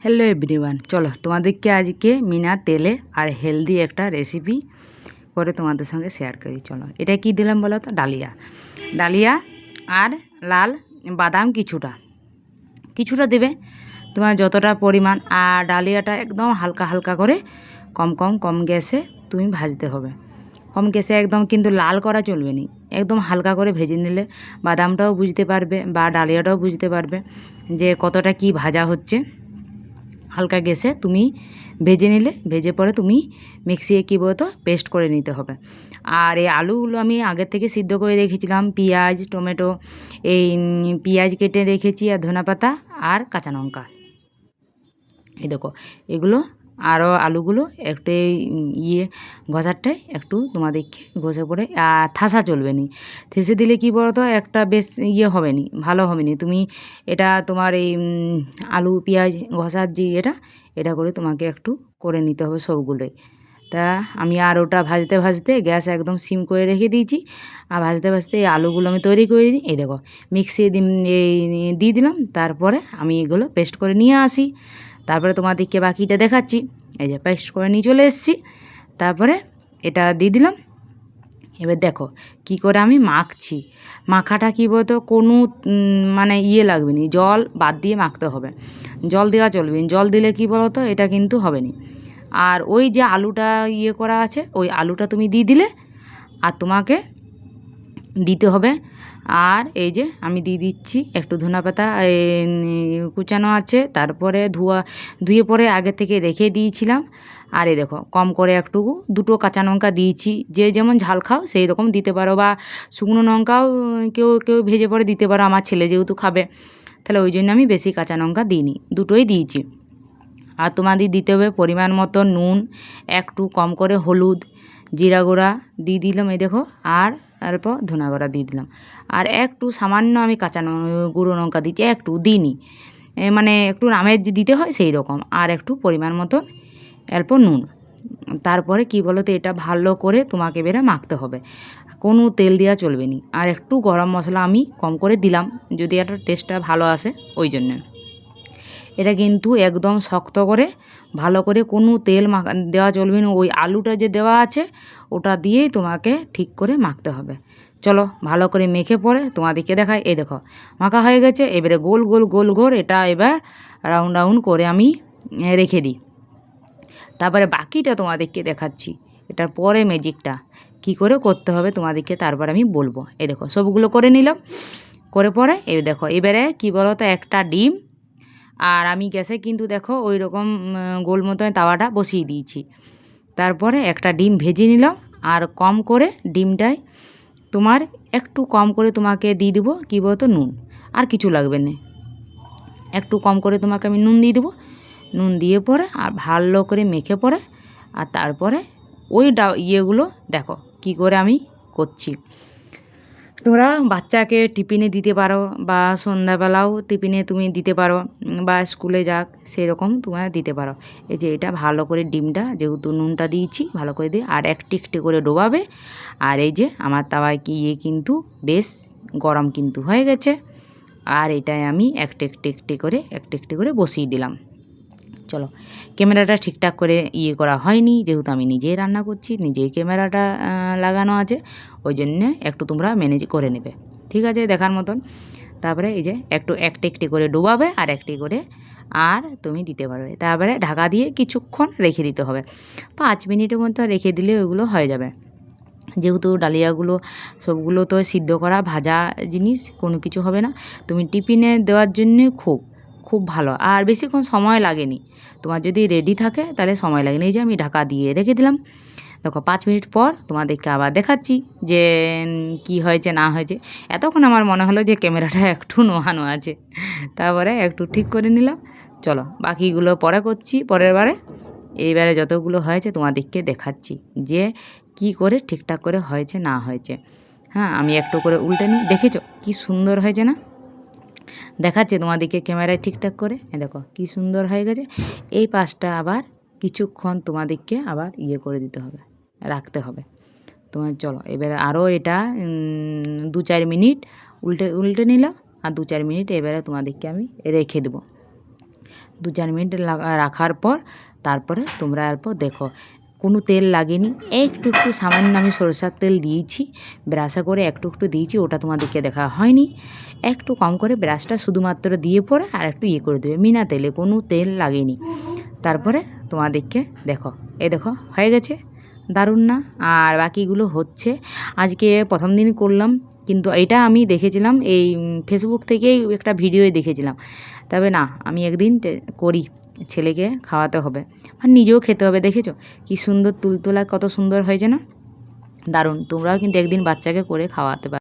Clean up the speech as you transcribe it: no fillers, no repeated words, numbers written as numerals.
Hello everyone, চলো তোমাদেরকে আজকে বিনা তেলে আর হেলদি একটা রেসিপি করে তোমাদের সঙ্গে শেয়ার করি। চলো, এটা কি দিলাম বলো তো? ডালিয়া ডালিয়া আর লাল বাদাম কিছুটা কিছুটা দেবে তোমার যতটা পরিমাণ। আর ডালিয়াটা একদম হালকা হালকা করে কম গ্যাসে তুমি ভাজতে হবে। কম গ্যাসে একদম, কিন্তু লাল করা চলবে না। একদম হালকা করে ভেজে নিলে বাদামটাও বুঝতে পারবে বা ডালিয়াটাও বুঝতে পারবে যে কতটা কি ভাজা হচ্ছে। হালকা গ্যাসে তুমি ভেজে নিলে, ভেজে পরে তুমি মিক্সিয়ে কী বলতো পেস্ট করে নিতে হবে। আর এই আলুগুলো আমি আগের থেকে সিদ্ধ করে রেখেছিলাম। পেঁয়াজ, টমেটো, এই পেঁয়াজ কেটে রেখেছি, আর ধনেপাতা আর কাঁচা লঙ্কা। এই দেখো এগুলো, আরও আলুগুলো একটু ঘষারটাই একটু তোমাদেরকে ঘষে পড়ে, আর থাসা চলবে না। থেসে দিলে কি বলো তো একটা বেশ হবে নি, ভালো হবে নি। তুমি এটা তোমার এই আলু পেঁয়াজ ঘষার যে এটা করে তোমাকে একটু করে নিতে হবে সবগুলোই। তা আমি আর ওটা ভাজতে ভাজতে গ্যাস একদম সিম করে রেখে দিয়েছি। আর ভাজতে ভাজতে এই আলুগুলো আমি তৈরি করে নিই। এই দেখো মিক্সি দিয়ে দিলাম। তারপরে আমি এগুলো পেস্ট করে নিয়ে আসি। তারপরে তোমাদেরকে বাকিটা দেখাচ্ছি। এই যে পেস্ট করে নিয়ে চলে এসেছি। তারপরে এটা দিয়ে দিলাম। এবার দেখো কি করে আমি মাখছি। মাখাটা কী বলতো, কোনো মানে লাগবে না, জল বাদ দিয়ে মাখতে হবে। জল দেওয়া চলবে না। জল দিলে কি বলো তো এটা কিন্তু হবে না। আর ওই যে আলুটা করা আছে, ওই আলুটা তুমি দিয়ে দিলে, আর তোমাকে দিতে হবে। আর এই যে আমি দিয়ে দিচ্ছি একটু ধনেপাতা কুচানো আছে, তারপরে ধুয়ে পরে আগে থেকে রেখে দিয়েছিলাম। আর এই দেখো কম করে একটু দুটো কাঁচা লঙ্কা দিয়েছি। যে যেমন ঝাল খাও সেই রকম দিতে পারো, বা শুকনো লঙ্কাও কেউ কেউ ভেজে পরে দিতে পারো। আমার ছেলে যেহেতু খাবে, তাহলে ওই জন্য আমি বেশি কাঁচা লঙ্কা দিইনি, দুটোই দিয়েছি। আর তোমাদের দিতে হবে পরিমাণ মতো নুন, একটু কম করে হলুদ, জিরা গুঁড়া দিয়ে দিলাম। এই দেখো, আর অল্প ধনা গুঁড়া দিয়ে দিলাম। আর একটু সামান্য আমি গুঁড়ো লঙ্কা দিচ্ছি, একটু দিইনি, মানে একটু আমের যে দিতে হয় সেই রকম। আর একটু পরিমাণ মতো অল্প নুন। তারপরে কি বলো তো, এটা ভালো করে তোমাকে এবারে মাখতে হবে। কোনো তেল দেওয়া চলবে না। আর একটু গরম মশলা আমি কম করে দিলাম, যদি একটা টেস্টটা ভালো আসে ওই জন্য। এটা কিন্তু একদম শক্ত করে ভালো করে, কোনো তেল দেওয়া চলবে না। ওই আলুটা যে দেওয়া আছে ওটা দিয়েই তোমাকে ঠিক করে মাখতে হবে। চলো ভালো করে মেখে পরে তোমাদেরকে দেখাই। এই দেখো মাখা হয়ে গেছে। এবারে গোল গোল গোল গোল এটা এবার রাউন্ড রাউন্ড করে আমি রেখে দিই। তারপরে বাকিটা তোমাদেরকে দেখাচ্ছি। এটার পরে ম্যাজিকটা কি করে করতে হবে তোমাদেরকে তারপর আমি বলবো। এই দেখো সবগুলো করে নিলাম। করে পরে এই দেখো এবারে কি বলো তো, একটা ডিম, আর আমি গ্যাসে কিন্তু দেখো ওই রকম গোল মতন তাওয়াটা বসিয়ে দিয়েছি। তারপরে একটা ডিম ভেজে নিলাম। আর কম করে ডিমটায় তোমার একটু কম করে তোমাকে দিয়ে দেবো কী বলতো নুন। আর কিছু লাগবে না, একটু কম করে তোমাকে আমি নুন দিয়ে দেবো। নুন দিয়ে পরে আর ভালো করে মেখে পরে, আর তারপরে ওই ইয়েগুলো দেখো কি করে আমি করছি। তোমরা বাচ্চাকে টিফিনে দিতে পারো, বা সন্ধ্যাবেলাও টিফিনে তুমি দিতে পারো, বা স্কুলে যাক সেরকম তোমরা দিতে পারো। এই যে এটা ভালো করে ডিমটা যেহেতু নুনটা দিয়েছি ভালো করে দিয়ে আর একটি একটি করে ডোবাবে। আর এই যে আমার তাওয়ায় কিন্তু বেশ গরম কিন্তু হয়ে গেছে। আর এটাই আমি একটি করে বসিয়ে দিলাম। চলো, ক্যামেরাটা ঠিকঠাক করে করা হয়নি, যেহেতু আমি নিজেই রান্না করছি, নিজেই ক্যামেরাটা লাগানো আছে, ওই জন্যে একটু তোমরা ম্যানেজ করে নেবে, ঠিক আছে দেখার মতন। তারপরে এই যে একটি করে ডুবাবে আর একটি করে আর তুমি দিতে পারবে। তারপরে ঢাকা দিয়ে কিছুক্ষণ রেখে দিতে হবে। 5 মিনিটের মতো রেখে দিলে ওইগুলো হয়ে যাবে। যেহেতু ডালিয়াগুলো সবগুলো তো সিদ্ধ করা ভাজা জিনিস, কোনো কিছু হবে না। তুমি টিফিনে দেওয়ার জন্যে খুব ভালো, আর বেশিক্ষণ সময় লাগেনি। তোমার যদি রেডি থাকে তাহলে সময় লাগেনি। এই যে আমি ঢাকা দিয়ে রেখে দিলাম। দেখো 5 মিনিট পর তোমাদেরকে আবার দেখাচ্ছি যে কি হয়েছে না হয়েছে। এতক্ষণ আমার মনে হলো যে ক্যামেরাটা একটু নোহানো আছে, তারপরে একটু ঠিক করে নিলাম। চলো বাকিগুলো পরে করছি পরের বারে। এইবারে যতগুলো হয়েছে তোমাদেরকে দেখাচ্ছি যে কি করে ঠিকঠাক করে হয়েছে না হয়েছে। হ্যাঁ, আমি একটু করে উল্টে নিই, দেখেছো কি সুন্দর হয়েছে না? দেখাচ্ছে তোমাদেরকে ক্যামেরায় ঠিকঠাক করে। দেখো কি সুন্দর হয়ে গেছে। এই পাশটা আবার কিছুক্ষণ তোমাদেরকে আবার করে দিতে হবে, রাখতে হবে তোমার। চলো এবারে আরও এটা 2-4 মিনিট উল্টে নিলাম। আর 2-4 মিনিট এবারে তোমাদেরকে আমি রেখে দেবো। 2-4 মিনিট রাখার পর তারপরে তোমরা অল্প দেখো কোনো তেল লাগেনি, একটু সামান্য আমি সরষের তেল দিয়েছি, ব্রাশে করে একটু দিয়েছি, ওটা তোমাদেরকে দেখা হয়নি। একটু কম করে ব্রাশটা শুধুমাত্র দিয়ে পরে আর একটু করে দেবে, বিনা তেলে, কোনো তেল লাগেনি। তারপরে তোমাদেরকে দেখো, দেখো হয়ে গেছে, দারুণ না? আর বাকিগুলো হচ্ছে। আজকে প্রথম দিন করলাম, কিন্তু এটা আমি দেখেছিলাম এই ফেসবুক থেকেই একটা ভিডিওয়ে দেখেছিলাম। তবে না, আমি একদিন করি, ছেলেকে খাওয়াতে হবে আর নিজেও খেতে হবে। দেখেছো কি সুন্দর তুলতুলা, কত সুন্দর হয়েছে না? দারুণ। তোমরাও কিন্তু একদিন বাচ্চাকে করে খাওয়াতে পারো।